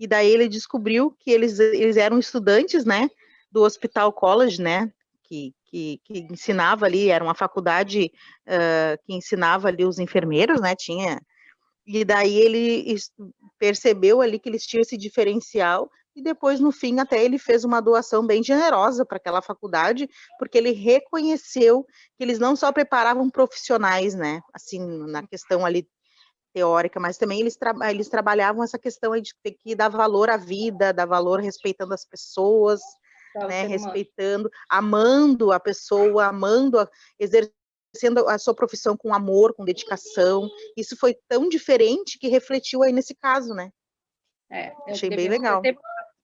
S7: E daí ele descobriu que eles eram estudantes, né? Do Hospital College, né? Que ensinava ali, era uma faculdade que ensinava ali os enfermeiros, né? E daí ele percebeu ali que eles tinham esse diferencial e depois, no fim, até ele fez uma doação bem generosa para aquela faculdade, porque ele reconheceu que eles não só preparavam profissionais, né, assim, na questão ali teórica, mas também eles trabalhavam essa questão aí de ter que dar valor à vida, dar valor respeitando as pessoas, né, respeitando, amando a pessoa, exercendo a sua profissão com amor, com dedicação. Isso foi tão diferente que refletiu aí nesse caso, né? Achei bem legal.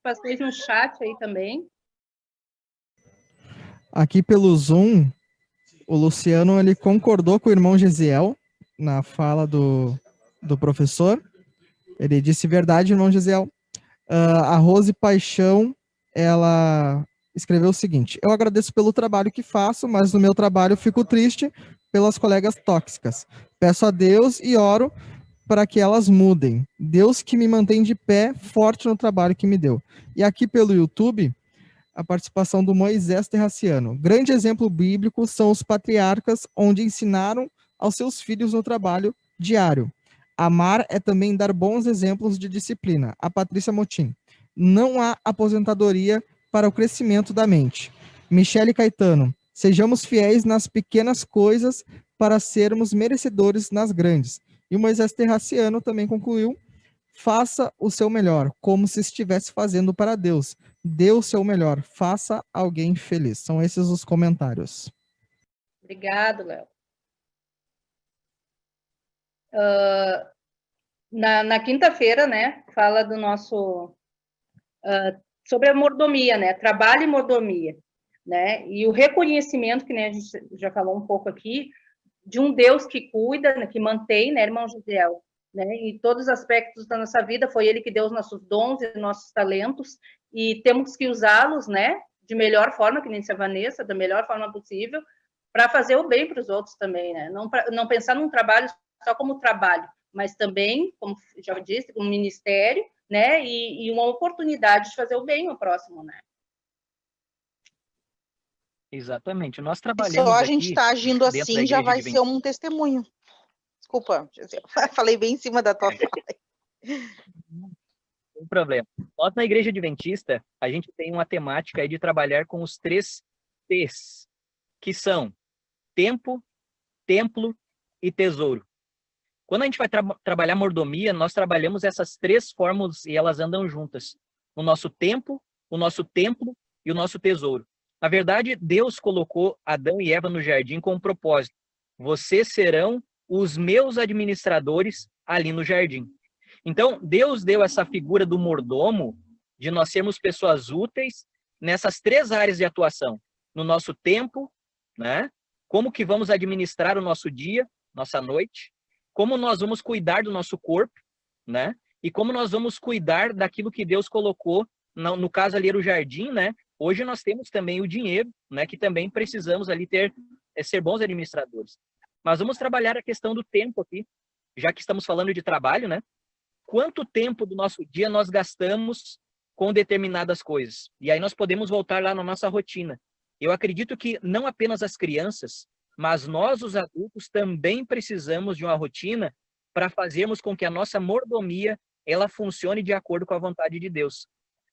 S2: Passei no chat aí também.
S5: Aqui pelo Zoom, o Luciano ele concordou com o irmão Gesiel na fala do professor. Ele disse verdade, irmão Gesiel. A Rose Paixão, ela escreveu o seguinte: eu agradeço pelo trabalho que faço, mas no meu trabalho fico triste pelas colegas tóxicas. Peço a Deus e oro para que elas mudem. Deus que me mantém de pé, forte no trabalho que me deu. E aqui pelo YouTube, a participação do Moisés Terraciano. Grande exemplo bíblico são os patriarcas, onde ensinaram aos seus filhos no trabalho diário. Amar é também dar bons exemplos de disciplina. A Patrícia Motim. Não há aposentadoria para o crescimento da mente. Michele Caetano. Sejamos fiéis nas pequenas coisas para sermos merecedores nas grandes. E o Moisés Terraciano também concluiu: faça o seu melhor, como se estivesse fazendo para Deus. Dê o seu melhor, faça alguém feliz. São esses os comentários.
S2: Obrigado, Léo. Na quinta-feira, né, fala do nosso sobre a mordomia, né, trabalho e mordomia, né, e o reconhecimento, que nem a gente já falou um pouco aqui, de um Deus que cuida, né, que mantém, né, irmão Gesiel, né, em todos os aspectos da nossa vida. Foi ele que deu os nossos dons e nossos talentos, e temos que usá-los, né, de melhor forma, que nem disse a Vanessa, da melhor forma possível, para fazer o bem para os outros também, né, não pensar num trabalho só como trabalho, mas também, como já disse, um ministério, né, e uma oportunidade de fazer o bem ao próximo, né.
S3: Exatamente. Nós trabalhamos
S7: Só a
S3: aqui
S7: gente está agindo assim já vai ser um testemunho. Desculpa, falei bem em cima da tua fala.
S3: Não tem problema. Nós, na Igreja Adventista, a gente tem uma temática aí de trabalhar com os 3 T's, que são tempo, templo e tesouro. Quando a gente vai trabalhar mordomia, nós trabalhamos essas 3 fórmulas e elas andam juntas. O nosso tempo, o nosso templo e o nosso tesouro. Na verdade, Deus colocou Adão e Eva no jardim com um propósito. Vocês serão os meus administradores ali no jardim. Então, Deus deu essa figura do mordomo, de nós sermos pessoas úteis nessas 3 áreas de atuação. No nosso tempo, né? Como que vamos administrar o nosso dia, nossa noite, como nós vamos cuidar do nosso corpo, né? E como nós vamos cuidar daquilo que Deus colocou, no caso ali era o jardim, né? Hoje nós temos também o dinheiro, né? Que também precisamos ali ser bons administradores. Mas vamos trabalhar a questão do tempo aqui, já que estamos falando de trabalho, né? Quanto tempo do nosso dia nós gastamos com determinadas coisas? E aí nós podemos voltar lá na nossa rotina. Eu acredito que não apenas as crianças, mas nós, os adultos, também precisamos de uma rotina para fazermos com que a nossa mordomia ela funcione de acordo com a vontade de Deus.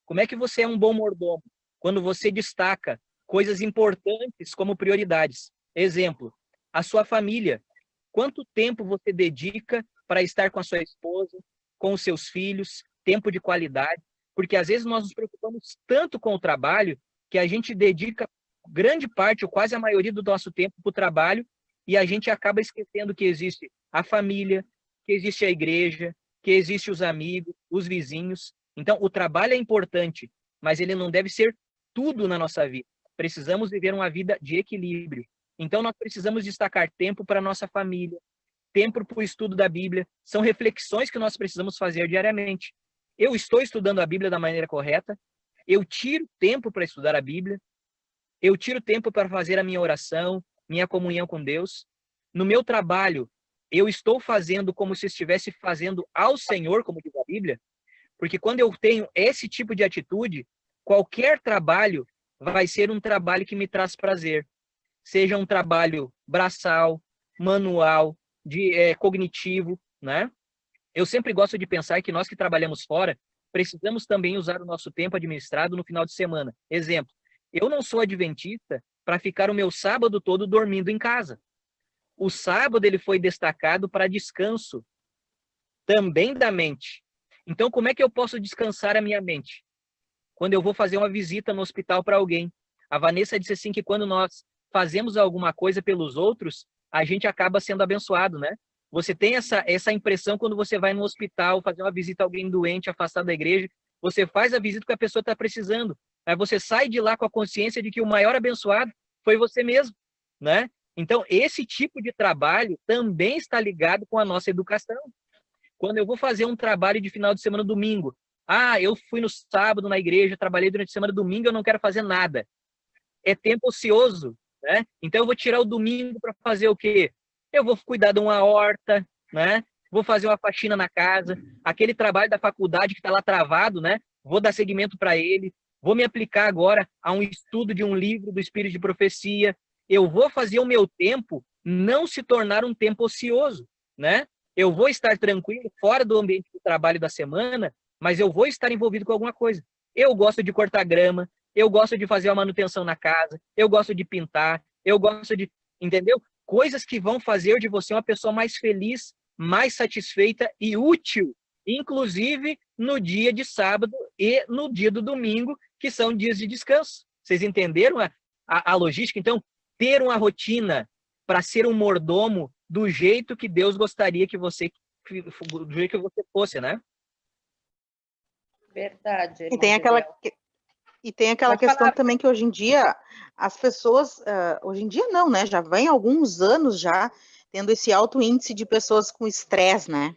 S3: Como é que você é um bom mordomo? Quando você destaca coisas importantes como prioridades. Exemplo, a sua família. Quanto tempo você dedica para estar com a sua esposa, com os seus filhos, tempo de qualidade? Porque às vezes nós nos preocupamos tanto com o trabalho que a gente dedica grande parte, ou quase a maioria do nosso tempo para o trabalho, e a gente acaba esquecendo que existe a família, que existe a igreja, que existe os amigos, os vizinhos. Então, o trabalho é importante, mas ele não deve ser tudo na nossa vida. Precisamos viver uma vida de equilíbrio. Então, nós precisamos destacar tempo para a nossa família, tempo para o estudo da Bíblia. São reflexões que nós precisamos fazer diariamente. Eu estou estudando a Bíblia da maneira correta? Eu tiro tempo para estudar a Bíblia? Eu tiro tempo para fazer a minha oração, minha comunhão com Deus? No meu trabalho, eu estou fazendo como se estivesse fazendo ao Senhor, como diz a Bíblia? Porque quando eu tenho esse tipo de atitude, qualquer trabalho vai ser um trabalho que me traz prazer. Seja um trabalho braçal, manual, cognitivo, né? Eu sempre gosto de pensar que nós que trabalhamos fora, precisamos também usar o nosso tempo administrado no final de semana. Exemplo, eu não sou adventista para ficar o meu sábado todo dormindo em casa. O sábado ele foi destacado para descanso também da mente. Então, como é que eu posso descansar a minha mente? Quando eu vou fazer uma visita no hospital para alguém. A Vanessa disse assim que quando nós fazemos alguma coisa pelos outros, a gente acaba sendo abençoado, né? Você tem essa impressão quando você vai no hospital fazer uma visita a alguém doente, afastado da igreja, você faz a visita que a pessoa está precisando. Aí você sai de lá com a consciência de que o maior abençoado foi você mesmo, né? Então, esse tipo de trabalho também está ligado com a nossa educação. Quando eu vou fazer um trabalho de final de semana, domingo, eu fui no sábado na igreja, trabalhei durante a semana, domingo eu não quero fazer nada. É tempo ocioso, né? Então eu vou tirar o domingo para fazer o quê? Eu vou cuidar de uma horta, né? Vou fazer uma faxina na casa, aquele trabalho da faculdade que está lá travado, né? Vou dar seguimento para ele, vou me aplicar agora a um estudo de um livro do Espírito de Profecia. Eu vou fazer o meu tempo não se tornar um tempo ocioso, né? Eu vou estar tranquilo, fora do ambiente do trabalho da semana, mas eu vou estar envolvido com alguma coisa. Eu gosto de cortar grama, eu gosto de fazer a manutenção na casa, eu gosto de pintar, eu gosto de... Entendeu? Coisas que vão fazer de você uma pessoa mais feliz, mais satisfeita e útil, inclusive no dia de sábado e no dia do domingo, que são dias de descanso. Vocês entenderam a logística? Então, ter uma rotina para ser um mordomo do jeito que Deus gostaria que você fosse, né?
S2: Verdade.
S7: E tem aquela questão também que hoje em dia as pessoas, hoje em dia não, né? Já vem alguns anos já tendo esse alto índice de pessoas com estresse, né?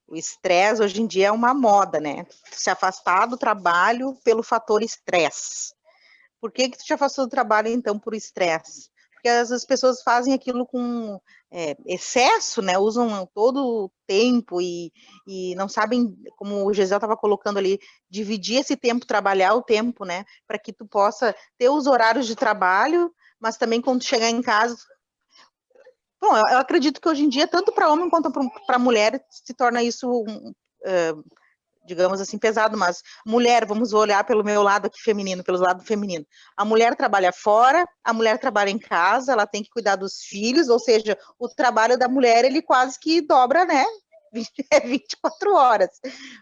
S7: O estresse hoje em dia é uma moda, né? Se afastar do trabalho pelo fator estresse. Por que tu te afastou do trabalho, então, por estresse? Porque as pessoas fazem aquilo com excesso, né? Usam todo o tempo e não sabem, como o Gisele estava colocando ali, dividir esse tempo, trabalhar o tempo, né? Para que tu possa ter os horários de trabalho, mas também quando chegar em casa... Bom, eu acredito que hoje em dia, tanto para homem quanto para mulher, se torna isso... digamos assim, pesado, mas mulher, vamos olhar pelo meu lado aqui feminino, pelo lado feminino. A mulher trabalha fora, a mulher trabalha em casa, ela tem que cuidar dos filhos, ou seja, o trabalho da mulher, ele quase que dobra, né? é 24 horas,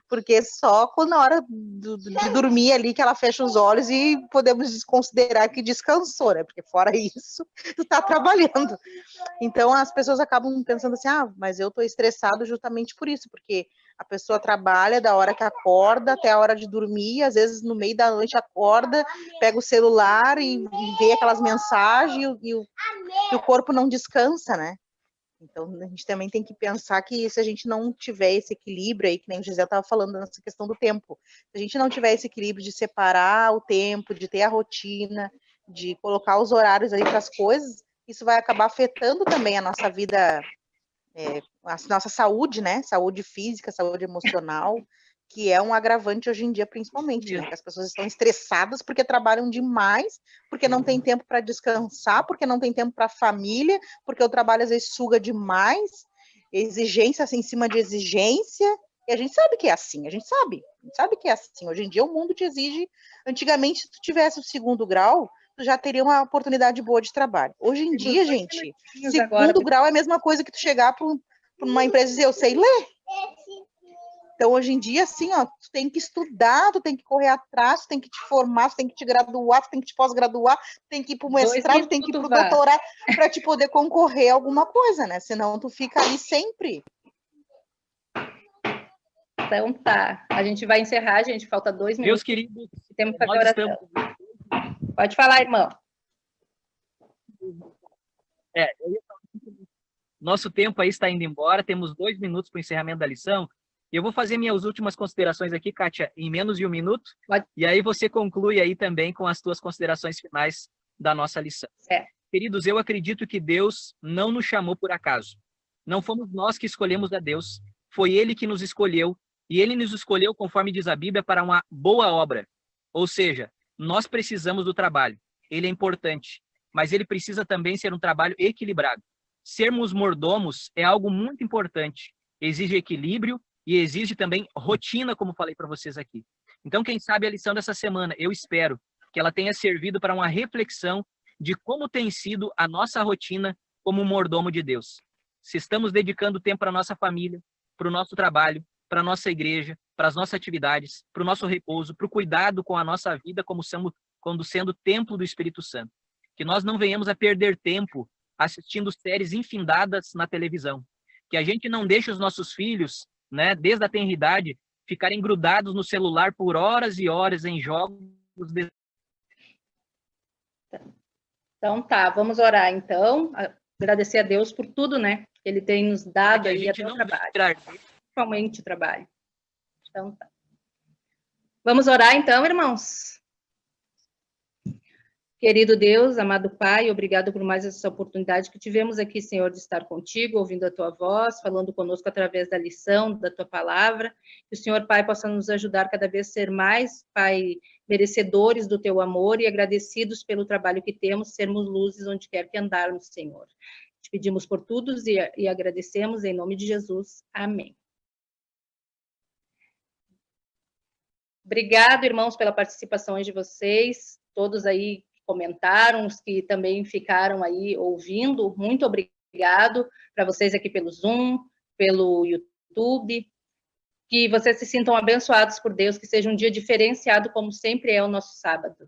S7: porque só na hora de dormir ali que ela fecha os olhos e podemos considerar que descansou, né? Porque fora isso, tu tá trabalhando. Então as pessoas acabam pensando assim, mas eu tô estressado justamente por isso, porque a pessoa trabalha da hora que acorda até a hora de dormir, às vezes no meio da noite acorda, pega o celular e vê aquelas mensagens e o corpo não descansa, né? Então, a gente também tem que pensar que se a gente não tiver esse equilíbrio aí, que nem o Gisele estava falando nessa questão do tempo, se a gente não tiver esse equilíbrio de separar o tempo, de ter a rotina, de colocar os horários ali para as coisas, isso vai acabar afetando também a nossa vida, a nossa saúde, né? Saúde física, saúde emocional, que é um agravante hoje em dia, principalmente, né? Que as pessoas estão estressadas porque trabalham demais, porque não tem tempo para descansar, porque não tem tempo para a família, porque o trabalho às vezes suga demais, exigência assim, em cima de exigência, e a gente sabe que é assim, a gente sabe que é assim. Hoje em dia o mundo te exige, antigamente se tu tivesse o 2º grau, tu já teria uma oportunidade boa de trabalho. Hoje em dia, gente, 2º grau é a mesma coisa que tu chegar para uma empresa e dizer, eu sei ler. Então, hoje em dia, assim, tu tem que estudar, tu tem que correr atrás, tu tem que te formar, tu tem que te graduar, tu tem que te pós-graduar, tu tem que ir para o mestrado, tu tem que ir para o doutorado, para te poder concorrer a alguma coisa, né? Senão tu fica ali sempre.
S2: Então tá, a gente vai encerrar, gente, falta 2 minutos.
S3: Meus queridos,
S2: temos que fazer oração. Pode falar, irmão.
S3: Nosso tempo aí está indo embora, temos 2 minutos para o encerramento da lição. Eu vou fazer minhas últimas considerações aqui, Kátia, em menos de 1 minuto.
S2: Pode.
S3: E aí você conclui aí também com as tuas considerações finais da nossa lição. Queridos, eu acredito que Deus não nos chamou por acaso. Não fomos nós que escolhemos a Deus, foi Ele que nos escolheu, e Ele nos escolheu, conforme diz a Bíblia, para uma boa obra. Ou seja, nós precisamos do trabalho. Ele é importante, mas ele precisa também ser um trabalho equilibrado. Sermos mordomos é algo muito importante. Exige equilíbrio e exige também rotina, como falei para vocês aqui. Então, quem sabe a lição dessa semana, eu espero que ela tenha servido para uma reflexão de como tem sido a nossa rotina como mordomo de Deus. Se estamos dedicando tempo para a nossa família, para o nosso trabalho, para a nossa igreja, para as nossas atividades, para o nosso repouso, para o cuidado com a nossa vida como sendo templo do Espírito Santo. Que nós não venhamos a perder tempo assistindo séries infindadas na televisão. Que a gente não deixe os nossos filhos, né, desde a tenridade, ficarem grudados no celular por horas e horas em jogos.
S2: Então tá, vamos orar então. Agradecer a Deus por tudo, né? Que Ele tem nos dado aí até o trabalho. Principalmente o trabalho. Então tá. Vamos orar então, irmãos? Querido Deus, amado Pai, obrigado por mais essa oportunidade que tivemos aqui, Senhor, de estar contigo, ouvindo a Tua voz, falando conosco através da lição, da Tua palavra. Que o Senhor, Pai, possa nos ajudar cada vez a ser mais, Pai, merecedores do Teu amor e agradecidos pelo trabalho que temos, sermos luzes onde quer que andarmos, Senhor. Te pedimos por tudo e agradecemos em nome de Jesus. Amém. Obrigado, irmãos, pela participação de vocês, todos aí comentaram, os que também ficaram aí ouvindo, muito obrigado para vocês aqui pelo Zoom, pelo YouTube, que vocês se sintam abençoados por Deus, que seja um dia diferenciado, como sempre é o nosso sábado.